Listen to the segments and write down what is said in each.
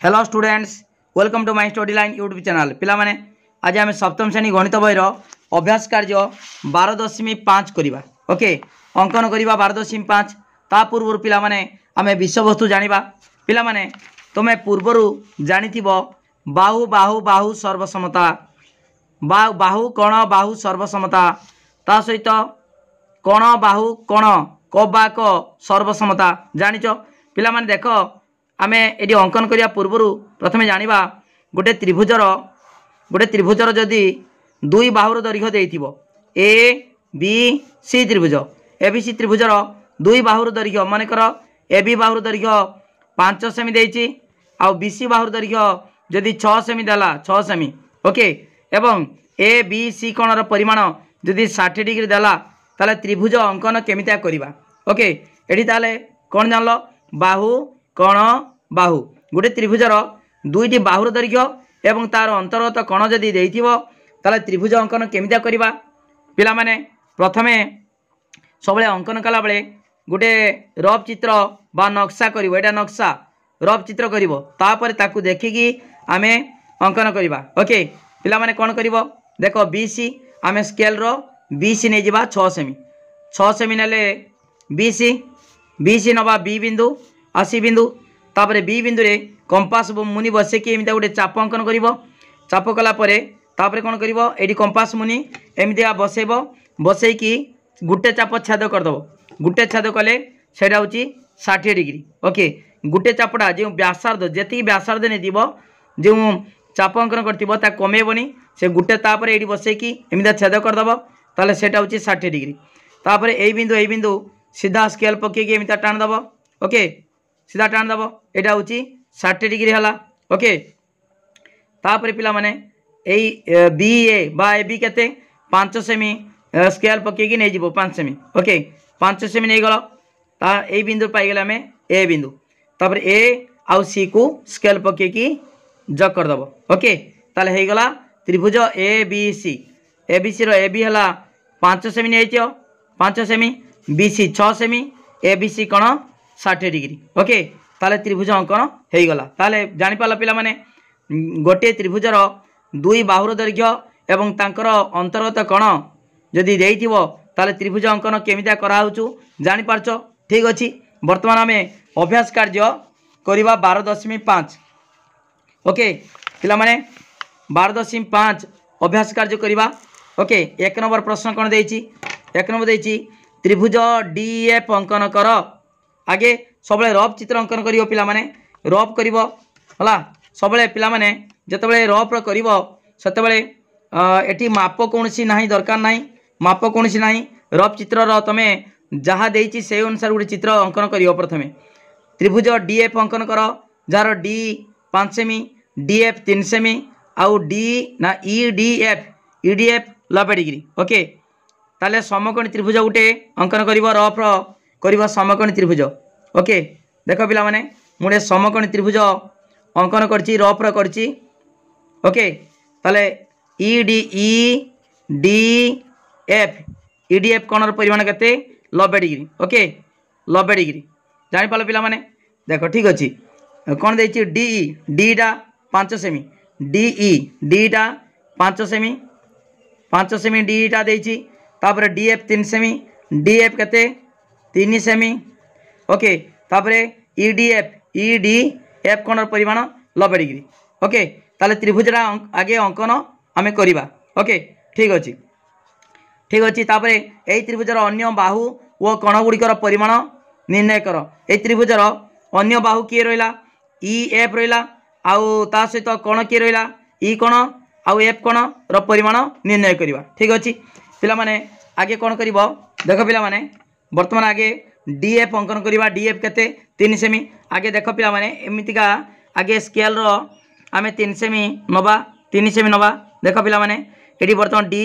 Hello students, welcome to my study line YouTube channel. पिला माने आज आम सप्तम श्रेणी गणित बहीर अभ्यास कार्य 12.5 करवा। ओके, अंकन करवा 12.5। ता पूर्व पिला माने आमे विषय वस्तु जानिबा। पिला माने तुमे पूर्वर जानिथिबो बाहु बाहु बाहु सर्वसमता, बाहु कोण बाहु सर्वसमता, ता सहित कोण बाहु कोण कबाक सर्वसमता जानिच। पिला माने देखो आमे एटी अंकन करिया पूर्व प्रथमे जानिबा गोटे त्रिभुजर जदि दुई बाहुर दैर्घ्य देइथिबो ए बी सी त्रिभुज, ए बी सी त्रिभुजर दुई बाहुर दैर्घ्य मानेकर ए बी बाहुर दैर्घ्य 5 सेमी देइछि आ बी सी बाहुर दैर्घ्य जदि 6 सेमी देला 6 सेमी। ओके, एवं ए बी सी कोणर परिमाण जदि 60 डिग्री देला ताले त्रिभुज अंकन केमिता करिबा। ओके, एठी ताले कोन जानलो बाहु कोण बाहु, गोटे त्रिभुजर दुईटी बाहुर दैर्घ्य एवं तार अंतर्गत कोण जदि देइथिबो ताले त्रिभुज अंकन केमिता करिबा। पिला माने प्रथमे सबले अंकन कला बेले गोटे रफ चित्र बा नक्शा करिवो। एटा नक्शा रफ चित्र करिवो, तापर ताकू देखिकी आमे अंकन करिबा। ओके, पिला माने कोन करिवो देखो बीसी आमे स्केल रो बीसी नै जिबा 6 सेमी। 6 सेमी नेले बीसी नबा बी बिंदु आ सी बिंदु, तापर बी बिंदु रे कंपास मुनि बसेकी एमिता गोटे चाप अंकन करिवो। चाप कला परे तापर कोन करिवो एडी कंपास मुनि एमितिया बसेबो, बसेकी गुटे चाप छेद करदबो। गुटे छेद कले सेटा होची 60 डिग्री। ओके, गुटे चापटा जे व्यासार्ध जेति व्यासार्ध ने दिबो जे चाप अंकन करथिबो ता कमेबोनी, से गुटे तापर एडी बसेकी एमितिया छेद करदबो ताले सेटा होची 60 डिग्री। तापर ए बिंदु सीधा स्केल पकेकी एमितिया टान दबो। ओके, सीधा टान दबो, एटा होची 60 डिग्री हला। ओके, तापर पिला माने एई बी ए बा ए बी केते 5 सेमी स्केल पकेकी नै जिवो 5 सेमी। ओके, 5 सेमी नै गलो ता एई बिंदु पाई गेला में ए बिंदु, तापर ए आउ सी को स्केल पकेकी जग कर दबो। ओके, ताले हे गला त्रिभुज A B C. A B C रो ए बी हला 5 सेमी नै छियो 5 सेमी, बी सी 6 सेमी, ए बी सी कोण 60 डिग्री। ओके, ताले त्रिभुज अंकन हो गला। ताले जानि पाला पिला माने गोटे त्रिभुजर दुई बाहुर दैर्घ्य एवं तांकर अंतर्गत कोण जदि देइथिबो ताले त्रिभुज अंकन केमिता करा होचु जानि पारछो। ठीक अछि, वर्तमान आमे अभ्यास कार्य करिबा 12.5। ओके, पिला माने 12.5 अभ्यास कार्य करिबा। ओके, 1 नंबर प्रश्न कोन देइछि? 1 नंबर देइछि त्रिभुज डीएफ अंकन कर। आगे सबले रफ चित्र अंकन करिवो पिला माने, रफ करिवो हला। सबले पिला माने जतबेले रफ करिवो सेतबेले एठी माप कोनसी नाही, दरकार नाही, माप कोनसी नाही। रफ चित्र रो तमे जहा देइछि से अनुसार गुडी चित्र अंकन करिवो। प्रथमे त्रिभुज डीएफ अंकन कर, jar D 5 semi, DF 3 semi आउ डी ना ईडीएफ 90 डिग्री। ओके, ताले समकोणी त्रिभुज गुटे अंकन करिवो, रफ रो करिवो समकोणी त्रिभुज। ओके, देखो पिला माने मुडे समकोणी त्रिभुज अंकन करछि, रफ रो करछि। ओके, ताले ईडीएफ कोणर परिमाण केते 90 डिग्री। ओके, 90 डिग्री जानि पालो पिला माने। देखो ठीक अछि, कोन देछि डी टा 5 सेमी, डी टा 5 सेमी डी टा देछि। तापर डीएफ 3 सेमी, डीएफ केते 3 सेमी। ओके, तापर ईडीएफ कोणर परिमाण 90 डिग्री। ओके, ताले त्रिभुजरा आगे अंकन आमे करिबा। ओके, ठीक अछि। तापर एई त्रिभुजर अन्य बाहु ओ कोण गुडिकर परिमाण निर्णय कर। एई त्रिभुजर अन्य बाहु किए रहिला ई एफ रहिला, आउ ता सहित कोण किए रहिला ई कोण आउ एफ कोण रो परिमाण निर्णय करिबा। ठीक अछि पिला माने, आगे कोण करिवो देखो पिला माने वर्तमान आगे डीएफ अंकन करिबा। डीएफ केते 3 सेमी। आगे देखो पिला माने एमितिका आगे स्केल रो आमे 3 सेमी नबा, 3 सेमी नबा। देखो पिला माने एठी वर्तमान डी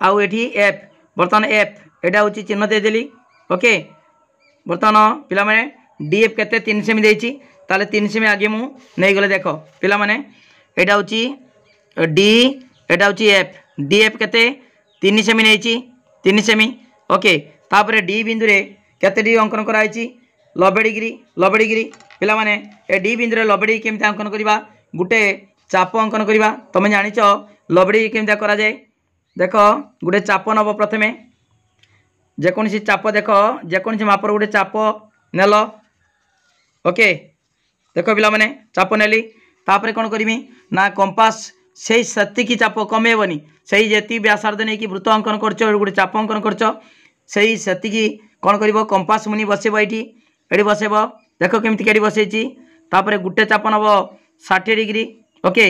आउ एठी एफ, वर्तमान एफ एटा होची चिन्ह दे देली। ओके, वर्तमान पिला माने डीएफ केते 3 सेमी देइची, ताले 3 सेमी आगे मु नै गले। देखो पिला माने एटा होची डी, एटा होची एफ। डीएफ केते 3 सेमी नैची, 3 सेमी। ओके, तापर डी बिंदु रे केते डी अंकन कराइची 90 डिग्री। पिला माने ए डी बिंदु रे लबड़ी केमिति अंकन करबा गुटे चाप अंकन करबा तुम जानिच लबड़ी केमिति करा जाए देख गुटे चाप नब प्रथमे जेकोसी चाप देख जेकोसी मापर गोटे चाप नेल ओके देख पिला माने चाप नेली तापर कौन करमी ना कंपास से सेतिकी चाप कमेबनी से जी व्यासार्ध नहीं कि वृत्त अंकन कर गोटे चाप अंकन कर सेतिकी कौन कर कंपास मुनि बसेब ये बसेब देख केमती कैडी बसई तापर गुटे चाप नब 60 डिग्री ओके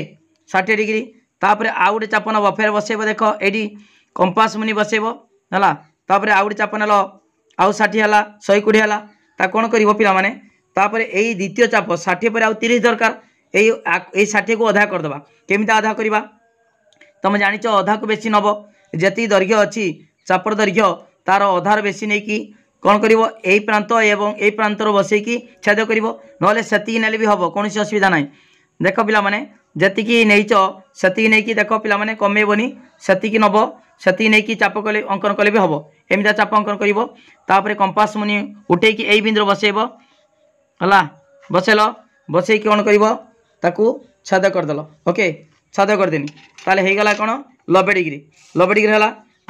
60 डिग्री तापर आउ गोटे चाप नब फेर बसेब देख ये कंपास मुनि बसेब है तापर आउ गोटे चाप नेल आउ 60 है 120 है ता कौन कर पिला माने तापर यही द्वितीय चाप 60 पर आउ 30 दरकार यही 60 को अधा करदे केमिति अधा करवा तुम जानिच अधा को बेसी नब जी दैर्घ्य अच्छी चापर दैर्घ्य तार अधार बेसी नहीं कि कौन कर यही प्रांत एवं यही प्रांतर बसईकी छेद कर ना से नेले भी हम कौन असुविधा ना देख पिला माने जी नहींच से नहीं देख पिला माने कमेबनी से नब से नहीं चाप कले अंकन कले भी हम एमती चाप अंकन कर कंपास मुनि उठे यही बिंदु बसैब है बसेल बसई कौन कर छेद करदेल ओके छेद करदेनी ताले हो गला कौन 90 डिग्री है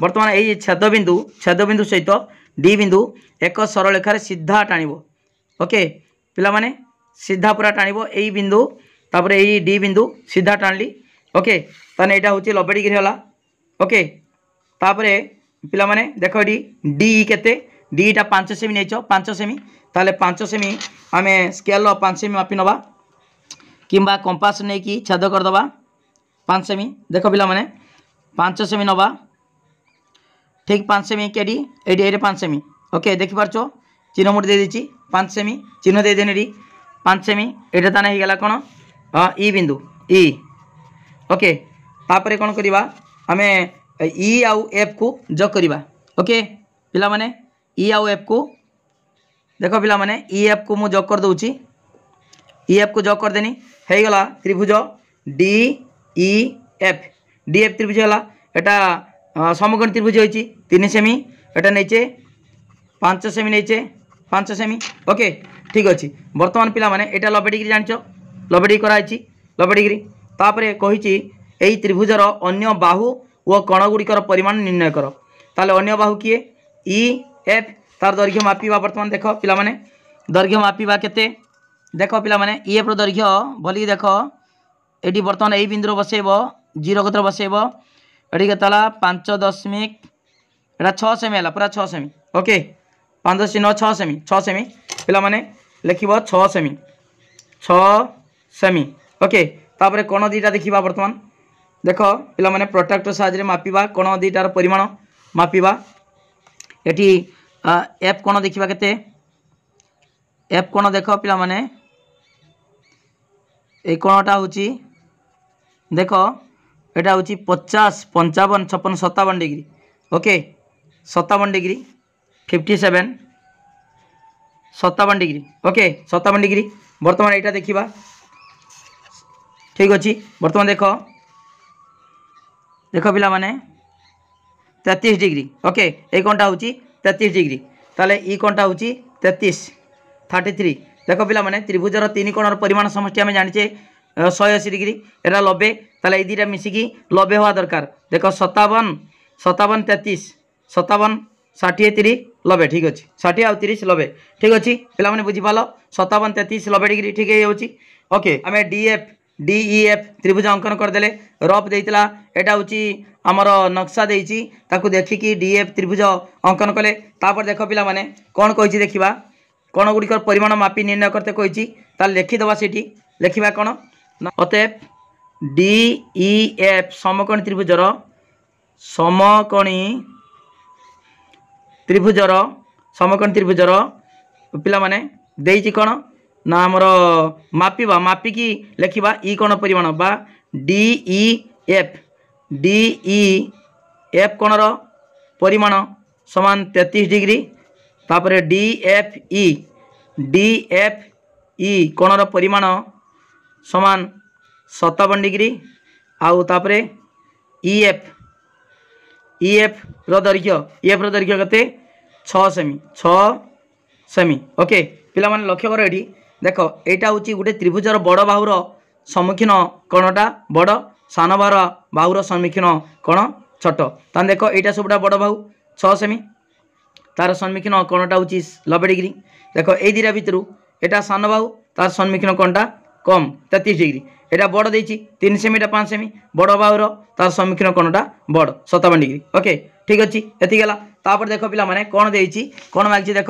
बर्तमान यही छेद बिंदु सहित डी बिंदु एक सरल रेखार सीधा टाणिब ओके पिला माने सीधा पूरा टाणिब यही बिंदु तापर यही डी बिंदु सीधा टाणली ओके ताने यहाँ हूँ 90 डिग्री है ओके तापर पिला माने देख ये डी केते डी टा 5 सेमी नहीं 5 सेमी ताले 5 सेमी आम स्केल 5 सेमी मापी नवा किंबा कंपास नहीं कि छेद करदे 5 सेमी देख पिला माने 5 सेमी नवा ठीक 5 सेमी के डी ये 5 सेमी ओके देखिपार चिन्ह मुझे दे दी 5 सेमी चिन्ह दे देने 5 सेमी ये ताने हो गला कौन ई बिंदु ई ओके तापर कौन करवा आम ई आउ एफ को जग करवा ओके पिला माने ई आउ एफ को देख पिला माने ई एफ को मु जग कर दूची ई एफ को जग कर देनी हो गला त्रिभुज डी ई एफ त्रिभुज है यहाँ समकोण त्रिभुज होती 3 सेमी एटा नहींचे 5 सेमी नहींचे 5 सेमी ओके ठीक अच्छे बर्तमान पिला माने एटा 90 डिग्री जानिच 90 डिग्री कराई 90 डिग्री तापर कही यही त्रिभुजर अन्य बाहु और कण गुड़िकर परिमाण निर्णय कर ताले अन्य बाहु किए ई एफ तार दैर्घ्य मापिबा बर्तमान देख पिला माने दैर्घ्य मापिबा केते देख पिला माने ई एफ रो दैर्घ्य भली देख एटी बर्तमान यही बिंदु बसैब 0 कतर बसैब एटी के 5.6 सेमी है पूरा 6 सेमी ओके 5.6 सेमी 6 सेमी पिला माने लिखिब 6 सेमी ओके तापर कोण दीटा देखिबा बर्तमान देख पिला माने प्रोट्रैक्टर साहाय्य मापिबा कोण दीटार परिमाण मापिबा एटी एफ कोण देखिबा केते एफ कोण देख पिला माने ए कोणटा होची देख एटा होची 50 55 56 57 degree okay 57 degree 57 57 degree okay 57 degree बर्तमान यहाँ देखा ठीक अच्छे बर्तमान देख देख पिला माने 33 डिग्री ओके ये कौनटा हूँ 33 डिग्री ताले ई कौनटा हूँ 33 देख पिला माने त्रिभुजर 3 कोणर परिमाण समष्टि आम जाने 180 डिग्री एटा 90 ताले दीटा मिसिकी 90 हवा दरकार देख 57 33 57 60 30 90 ठीक अच्छे 60 आउ 30 90 ठीक अच्छे पिला माने बुझी पाल 57 33 90 डिग्री ठीक है ओके आम डीईएफ त्रिभुज अंकन करदे रफ देता यहाँ हूँ आमर नक्शा देती देखिकी डीएफ त्रिभुज अंकन कले तापर देख पिला माने कौन कही देखा कण गुड़िकर परिमाण मापी निर्णय करते कही लिखिदबा से लिखा कौन अतएव डीईएफ समकोणी त्रिभुजर समकोणी त्रिभुजर पिला माने देइछि कौन ना आमर मापिबा मापिकी लिखा ई कोण परिमाण बा डीईएफ कोणर परिमाण समान 33 डिग्री तापर डीएफई कोणर परिमाण समान 57 डिग्री आउ तापर ईएफ रो दैर्घ्य केते 6 सेमी ओके पिला माने लक्ष्य कर देख यहाँ हूँ गोटे त्रिभुजर बड़ बाहुर सम्मुखीन कोणटा बड़ सान बाहुर सम्मुखीन कोण छोट तान देख यहाँ सबुटा बड़ बाहु 6 सेमी तार सम्मुखीन कोणटा हूँ 90 डिग्री देख ये दुटा भितर यहाँ सान बाहु तार सम्मुखीन कोणटा कम 33 डिग्री यहाँ बड़ देती 3 सेमी 5 सेमी बड़ बाहुर तार सम्मुखीन कोणटा बड़ 57 डिग्री ओके ठीक अच्छे एतिकला तापर देख पिला माने कौन देती कौन मागिଛି देख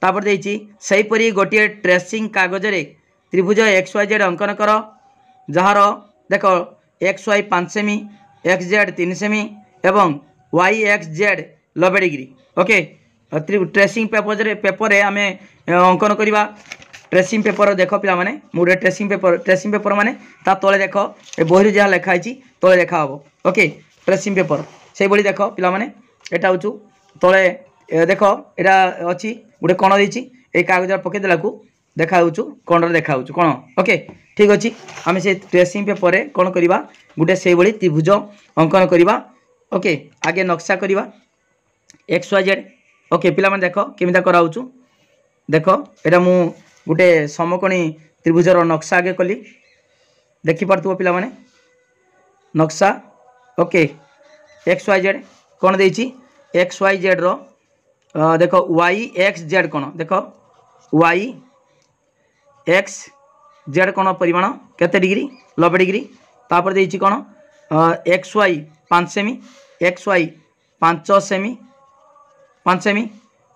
तापर देती सेहीपरि गोटे ट्रेसिंग कागज रे त्रिभुज एक्स वाई जेड अंकन कर जार देख एक्स वाई 5 सेमी एक्स जेड 3 सेमी एवं Y X Z 90 degree okay tracing paper आम अंकन करवा ट्रेसिंग पेपर देख पिला माने मुझे ट्रेसिंग पेपर माने ता तले देख ए बही जहाँ लिखाई तले देखा हम ओके ट्रेसिंग पेपर से भाई देख पिला माने एटा हूँ तले देख यहाँ अच्छी गोटे कण देती ये कागज पकईदेला देखा कण देखा कण ओके ठीक अच्छे आम से ट्रेसिंग पेपर कौन करवा गोटे से भाई त्रिभुज अंकन करवा ओके आगे नक्शा करवा एक्स वाई जेड ओके पिला माने देख केमिता कराऊँ देख यहाँ मु गोटे समकोणी त्रिभुजर नक्शा आगे कली देखिपु पिला माने नक्शा ओके एक्स वाई जेड कौन देती एक्स वाई जेड रो देख वाई एक्स जेड कौन देख वाई एक्स जेड कौन परिमाण केते डिग्री 90 डिग्री तापर देती कौन एक्स वाई 5 सेमी एक्स वाई 5 सेमी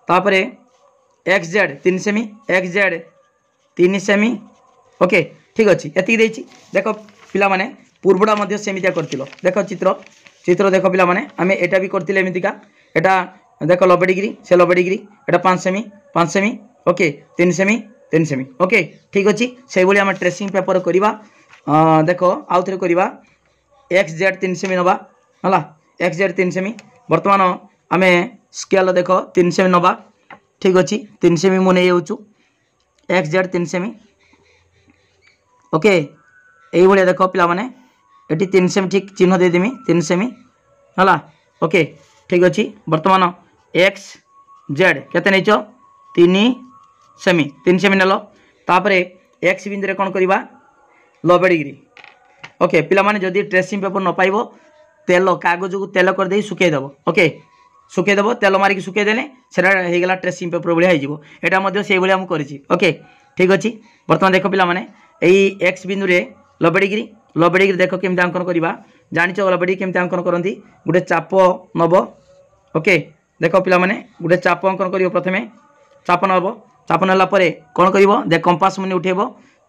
तापर एक्स जेड 3 सेमी एक्स जेड 3 सेमी ओके ठीक अच्छे एति देती देख पिला माने पूर्वटा मध्य सेमितिया करथिलो देख चित्र देख पिला माने आमे एटा भी करथिले एमितिका एटा देख 90 डिग्री से 90 डिग्री एटा 5 सेमी ओके 3 सेमी ओके ठीक अच्छे से भाई आम ट्रेसिंग पेपर करवा देख आउ थे करवा एक्स जेड 3 सेमी नवा है एक्स जेड 3 सेमी बर्तमान आम स्केल देख 3 सेमी नवा ठीक अच्छे 3 सेमी मुझे जाऊँ एक्स जेड 3 सेमी ओके ये देख पिला माने ये 3 सेमी ठीक चिन्ह देदेमी 3 सेमी है ओके ठीक अच्छे बर्तमान एक्स जेड केते नहीं 3 सेमी नेल तापर एक्स बिंदु कौन करवा 90 डिग्री ओके पिला माने जदि ट्रेसिंग पेपर न पाइब तेल कागज को तेल करदे सुखईदेव ओके सुखईदेव तेल मारिक सुखईदेले सेटा ट्रेसिंग पेपर भाई होटा से भाई मुझे ओके ठीक अच्छे बर्तमान देख पिला माने यही एक्स बिंदु 90 डिग्री देख केमती अंकन करवा जानिच 90 डिग्री केमती अंकन करती गोटे चाप नब ओके देख पिला माने गोटे चाप अंकन कर प्रथमे चाप नब चाप नाला कौन कर देख कंपास मुनि उठेब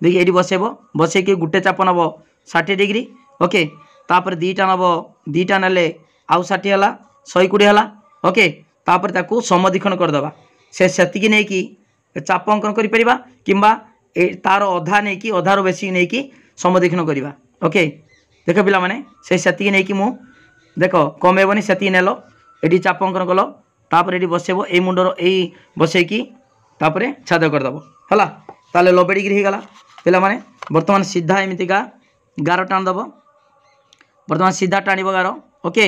देख ये बसेब बसैक गोटे चाप नब 60 डिग्री ओके तापर दीटा नब दीटा नेले आउ 60 है 120 है ओके तापर ताकू समदीक्षण करदे से नहीं कि चाप अंकन कर किंबा तार अधा नहीं कि अधार बेसी नहीं कि समदीक्षण करवा ओके देख पिला माने से नहीं कि मु देख कमेबनी से नेल ये चाप अंकन कल तापर ये बसेब ये मुंडर यही बसैकी तापर छाद करदेव है ताले 90 डिग्री हो गला पिला माने बर्तमान सीधा एमतीका गार टाणदेव बर्तमान सीधा टाण गार ओके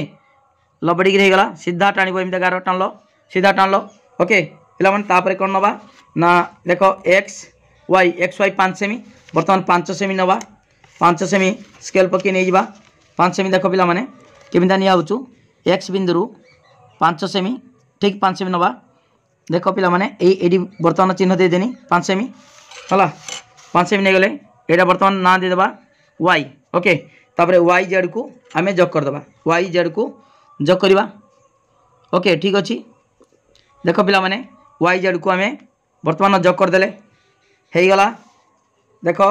90 डिग्री हो गला सीधा टाण एमती गार टाणल सीधा टाणल ओके पिला माने तापर कौन नवा ना देख एक्स वाई 5 सेमी बर्तमान 5 सेमी नवा 5 सेमी स्केल पकई नहीं जा 5 सेमी देख पिला माने केमिता नियाउचु एक्स बिंदु 5 सेमी ठीक 5 सेमी नवा देख पिला माने ये बर्तमान चिन्ह देदेनी 5 सेमी है 5 सेमी नहीं गले यहाँ बर्तमान ना देदेबा वाई ओके तापर वाई जेड को आम जग करदे वाई जेड को जग करवा ओके ठीक अच्छे देख पिला माने वाई जेड को आम बर्तमान जग करदे हो गला देख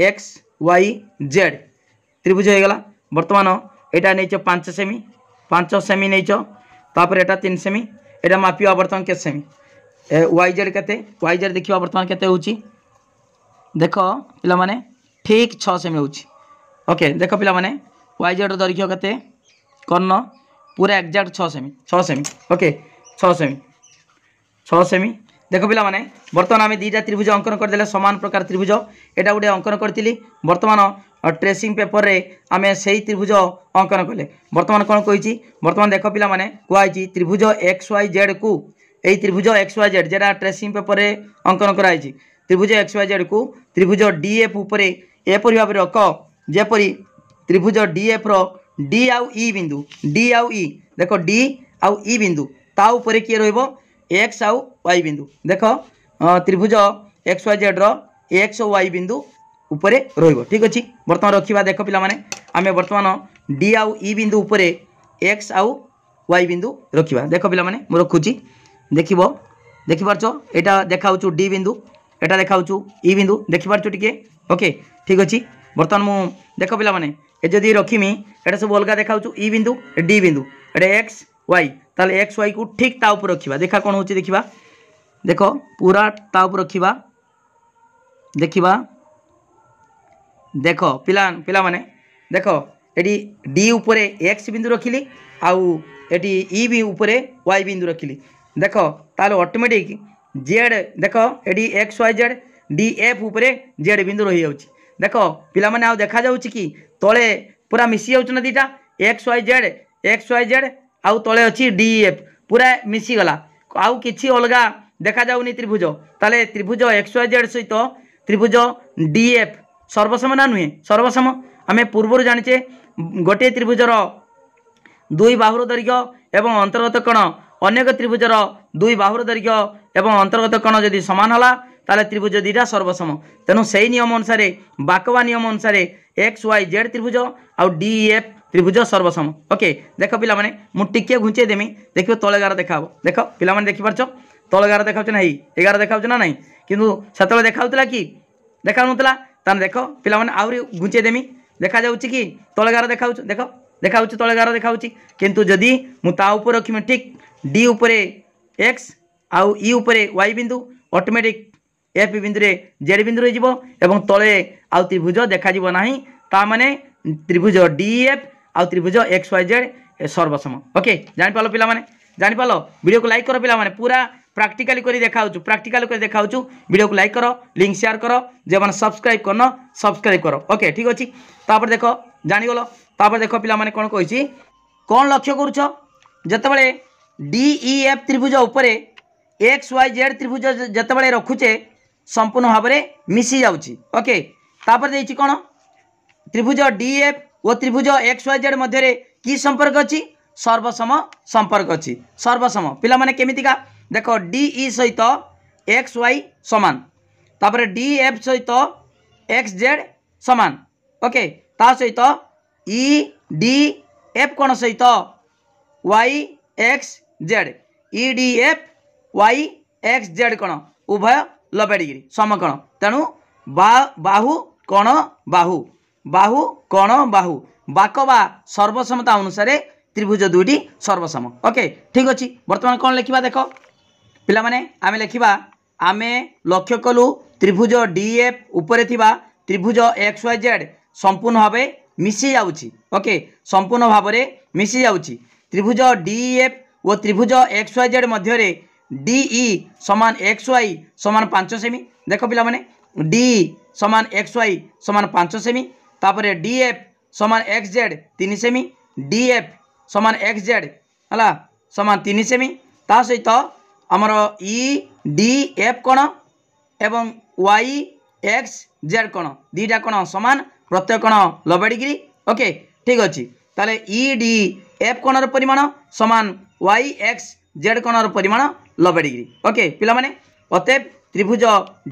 एक्स वाई जेड त्रिभुज हो गला बर्तमान यहाँ नहीं 5 सेमी नहीं तापर यहाँ 3 सेमी यहाँ मापिवा बर्तमान के सेमी वाई जेड देखा बर्तमान केते होची देख पिला माने ठीक 6 सेमी होची ओके देख पिला माने वाई जेड दैर्घ्य केते कर्ण पूरा एक्जाक्ट 6 सेमी ओके 6 सेमी देख पिला माने बर्तमान आम दुईटा त्रिभुज अंकन करदे समान प्रकार त्रिभुज यहाँ गोटे अंकन करी बर्तमान ट्रेसिंग पेपर रे आम से त्रिभुज अंकन कले बर्तमान कौन कही बर्तमान देख पिला माने कहुई त्रिभुज एक्स वाई जेड को यही त्रिभुज एक्स वाई जेड जेटा ट्रेसिंग पेपर रे अंकन कराई त्रिभुज एक्स वाई जेड को त्रिभुज डीएफ उपरे एपरि भाव रख जेपरी त्रिभुज डीएफ रो डी आउ ई बिंदु डी आउ ई देख डी आउ ई बिंदु ता उपरे किए रहिबो एक्स आउ वाई बिंदु देख त्रिभुज एक्स वाई जेड रो एक्स और वाई बिंदु उपरे रहिबो ठीक अछि। वर्तमान रखिबा देख पिला माने आमे वर्तमान डी आउ ई बिंदु उपरे एक्स आउ वाई बिंदु रखिबा देख पिला माने मो रखुची देखिबो देखि पारछो एटा देखाउछु डी बिंदु एटा देखाउछु ई बिंदु देखि पारछो टिके ओके ठीक अछि। वर्तमान मु देख पिला माने ए जदी रखिमी एटा सब अलगा देखाउछु ई बिंदु डी बिंदु एटा एक्स वाई ताले एक्स वाई को ठीक ता ऊपर रखिबा देखा कोन होची देखिबा देखो पूरा ता ऊपर रखिबा देखिबा देखो पिला पिला माने देखो एडी डी उपरे एक्स बिंदु रखिली आउ एटी ई भी उपरे वाई बिंदु रखिली देखो ताले ऑटोमेटिक जेड देखो A D X Y Z D F उपरे जेड बिंदु रही जाउची देखो पिला माने आउ देखा जाउची कि तळे पूरा मिसी जाउछ ना दीटा एक्स वाई जेड आउ तळे अछि डी एफ पूरा मिसी गला आउ किछि अलगा देखा जाउनी त्रिभुज ताले त्रिभुज एक्स वाई जेड सहित त्रिभुज डी एफ सर्वसम ना नुहे सर्वसम आमे पूर्व जानिचे गोटे त्रिभुजर दुई बाहुर दैर्घ्य एवं अंतर्गत कोण अनेक त्रिभुजर दुई बाहुर दैर्घ्य एवं अंतर्गत कोण जदि समान हला ताले त्रिभुज दीटा सर्वसम तेणु सही नियम अनुसार बाकवा नियम अनुसार एक्स वाई जेड त्रिभुज आउ डी एफ त्रिभुज सर्वसम ओके देख पिला माने मु टिके घुंचे देमी देखियो तळे गार देखाबो देख पिला माने देखि पारछो तळे गार देखाउछ ना 11 देखाउछ ना नहीं किंतु सतळे देखाउतला कि देखाउनतला तान देखो पिला माने आउरी घुंचे देमी देखा जाउची कि तळे गार देखाउछ देखो देखाउछ तळे गार देखाउछ किंतु जदी मु ता ऊपर रखिमे ठीक डी उपरे एक्स आउ ई उपरे वाई बिंदु ऑटोमेटिक एफ बिंदु रे जेड बिंदु रे जिवो एवं तळे आउ त्रिभुज देखा जिवो नाही ता माने त्रिभुज डी एफ आउ त्रिभुज एक्स वाई जेड सर्वसम ओके जानि पालो पिला माने जानि पालो वीडियो को लाइक करो पिला माने पूरा प्रैक्टिकली करी देखाउछु प्रैक्टिकल करी देखाउछु वीडियो को लाइक करो लिंक शेयर करो जे माने सब्सक्राइब करनो सब्सक्राइब करो ओके ठीक अछि। तापर देखो जानि गलो तापर देखो पिला माने कोन कहिछि कोन लक्ष्य करूछ जतबेले डी ई एफ त्रिभुज उपरे एक्स वाई जेड त्रिभुज जतबेले रखुचे संपूर्ण भाव में मिसी जाउची ओके तापर देछि कोन त्रिभुज डी एफ और त्रिभुज एक्स वाई जेड मध्य की संपर्क अछि सर्वसम संपर्क अछि सर्वसम पिला माने केमितिका देखो डी ई सहित एक्स वाई समान तापर डी एफ सहित एक्स जेड समान ओके ता सहित ई डी एफ कोन सहित Y X Z E D F Y X Z कोन उभय 90 डिग्री समकोण तेणु बाहु कोण बाहु बाहु कोण बाहु बाकवा सर्वसमता अनुसार त्रिभुज दुईटी सर्वसम ओके ठीक अच्छे। बर्तमान कौन लिखा देख पिला माने आमे लिखा आमे लक्ष्य कलु त्रिभुज डीएफ उपरे थिबा त्रिभुज एक्स वाई जेड संपूर्ण भाव मिसी जाउची ओके संपूर्ण भाव में मिसी जाउची त्रिभुज डीएफ और त्रिभुज एक्स वाई जेड मध्य डीई समान एक्स वाई समान 5 सेमी देख पिला माने डी समान एक्स वाई समान 5 सेमी तापर डीएफ समान एक्स जेड 3 सेमी डीएफ समान एक्स जेड हला समान 3 सेमी ता सहित आमर ई डी एफ कोण एवं वाई एक्स जेड कोण दीटा कोण समान प्रत्येक कोण 90 डिग्री ओके ठीक अच्छे ताले ई डी एफ कोणर परिमाण समान वाई एक्स जेड कोणर परिमाण 90 डिग्री ओके पिला माने अतएव त्रिभुज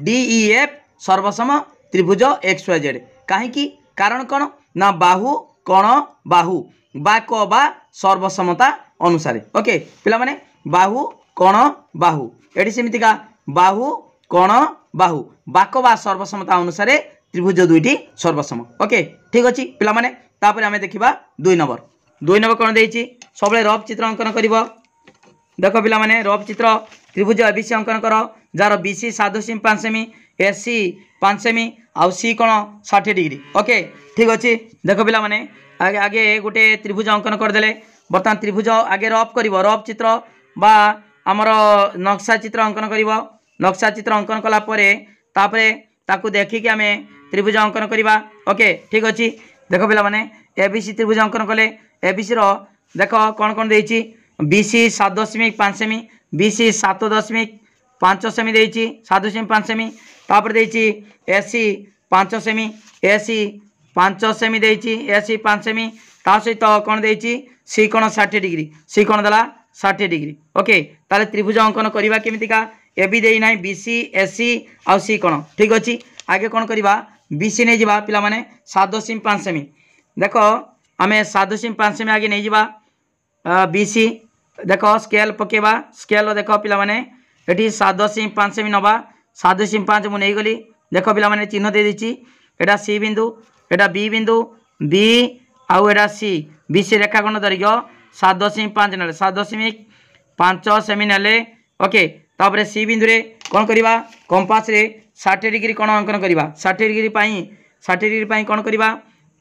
डीई एफ सर्वसम त्रिभुज एक्स वाई जेड कहीं कारण कौन ना बाहु कोण बाहु बाक बा सर्वसमता अनुसार ओके पिला माने बाहु कोण बाहु एटी सेमितिका बाहु कोण बाहु बाक बा सर्वसमता अनुसार त्रिभुज दुईटी सर्वसम ओके ठीक अच्छे पिला माने तापर आमे देखिबा 2 नंबर कोन देछि सबले रफ चित्र अंकन करिवो देख पिला माने रफ चित्र त्रिभुज एबीसी अंकन कर jar BC 7.5 semi AC 5 semi आउ सी कोण 60 डिग्री ओके ठीक अच्छे देख पिला माने आगे आगे गोटे त्रिभुज अंकन करदेले बर्तमान त्रिभुज आगे रफ करिवो रफ चित्र बा आमर नक्शा चित्र अंकन करिवो नक्शा चित्र अंकन कला परे तापरे ताकू देखिकी आमे त्रिभुज अंकन करिबा ओके ठीक अच्छे देख पिला माने एबीसी त्रिभुज अंकन कले एबीसी रो देख कौन कौन देछि बीसी 7.5 सेमी बीसी 7.5 सेमी देछि 7.5 सेमी तापर देछि एसी 5 सेमी एसी 5 सेमी देछि एसी 5 सेमी ता सहित कोण देछि सी कोण 60 डिग्री सी कोण दला 60 डिग्री ओके ताले त्रिभुज अंकन करबा केमितिका ए बी देई नाही बीसी एसी आ सी कोण ठीक अछि आगे कोण करबा बीसी नै जिबा पिला माने 7.5 सेमी देखो आमे 7.5 सेमी आगे नै जिबा बीसी देखो स्केल पकेबा स्केल देखो पिला माने एठी 7.5 सेमी नबा 7.5 मु नै गली देखो पिला माने चिन्ह दे दिछि एटा सी बिंदु एटा बी बिंदु बी आउ एटा सी बीसी रेखाखंड धरियो 7.5 नेले 7.5 सेमी नेले ओके तापर सी बिंदु रे कोन करबा कंपास रे 60 डिग्री कोण अंकन करबा 60 डिग्री पई कोन करबा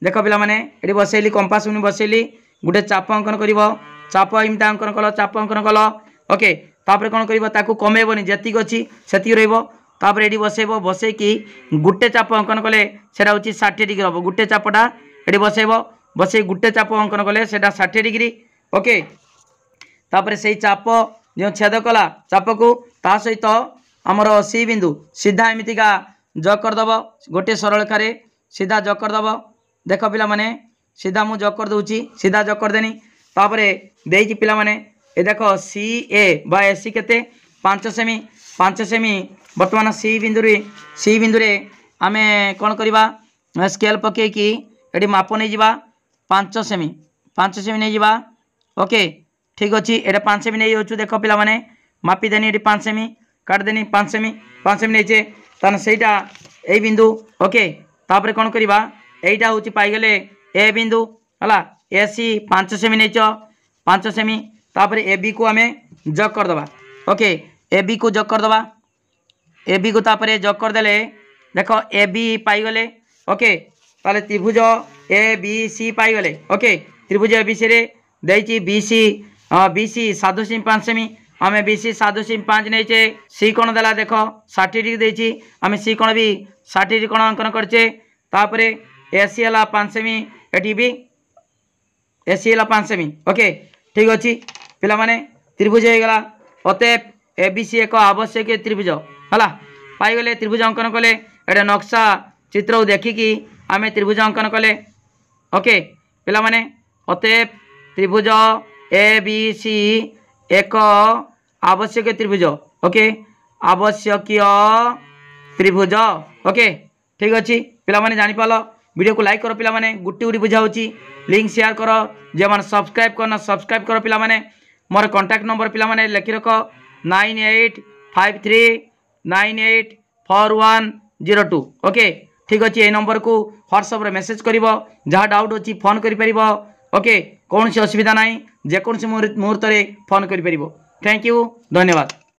देखो पिला माने एठी बसेली कंपास उनी बसेली गुटे चाप अंकन करिवो चाप इमता अंकन कलो चाप अंकन कलो ओके तापर कोन करिवो ताकू कमेबोनी जेति गछि सेति रहइबो तापर एठी बसेबो बसे की गुटे चाप अंकन कले सेटा होची 60 डिग्री हबो गुटे चापटा एठी बसेबो बसे गुटे चाप अंकन कले सेटा 60 डिग्री ओके तापर सेई चाप जो छेद कला चाप को ता सहित हमर सी बिंदु सीधा एमितिका जग कर दबो गोटे सरल रेखा रे सीधा जग कर दबो देखो पिला माने सीधा मु जग कर दउची सीधा जग कर देनी तापरे देई पिला माने ए देखो सी ए बा एसी केते 5 सेमी वर्तमान सी बिंदु रे आमे कोन करबा स्केल पके की एडी माप नै जिबा 5 सेमी नै जिबा ओके ठीक अछि एटा 5 सेमी नै होछु देखो पिला माने मापी देनी एडी 5 सेमी काट देनी 5 सेमी नै जे तन सेटा ए बिंदु ओके तापरे कोन करबा एटा होची पाई गेले ए बिंदु हला एसी 5 सेमी नै 5 सेमी तापरे ए बी को हमें जग कर दबा ओके ए बी को जग कर दबा ए बी को तापरे जग कर देले देखो ए बी पाई गेले ओके ताले त्रिभुज ए बी सी पाई गेले ओके त्रिभुज ए बी सी रे देछि बीसी बीसी 7.5 सेमी आमे बीसी 7.5 नै छे सी कोण देला देखो 60 डिग्री देछि आमे सी कोण भी 60 डिग्री कोण अंकन करछे तापरे एसी हला 5 सेमी एटी भी एसी हला 5 सेमी ओके ठीक अछि पिला माने त्रिभुज हे गला अतएव एबीसी एक आवश्यक त्रिभुज हला पाई गले त्रिभुज अंकन कले एटा नक्शा चित्र देखिकी आमे त्रिभुज अंकन कले ओके पिला माने अतएव त्रिभुज एबीसी एक आवश्यक त्रिभुज ओके आवश्यक त्रिभुज ओके ठीक अच्छी पिला माने जानि पालो वीडियो को लाइक करो पिला माने गुट्टी गुटी बुझा होची लिंक शेयर करो जे माने सब्सक्राइब करना सब्सक्राइब करो पिला माने मोर कांटेक्ट नंबर पिला माने लिखि रखो 9853984102 ओके ठीक अच्छी ए नंबर को व्हाट्सएप रे मेसेज करिवो जहाँ डाउट अच्छी फोन करि परिबो ओके कौन सी असुविधा नहीं जेकोसी मुहूर्त रे फोन करि परिबो थैंक यू धन्यवाद।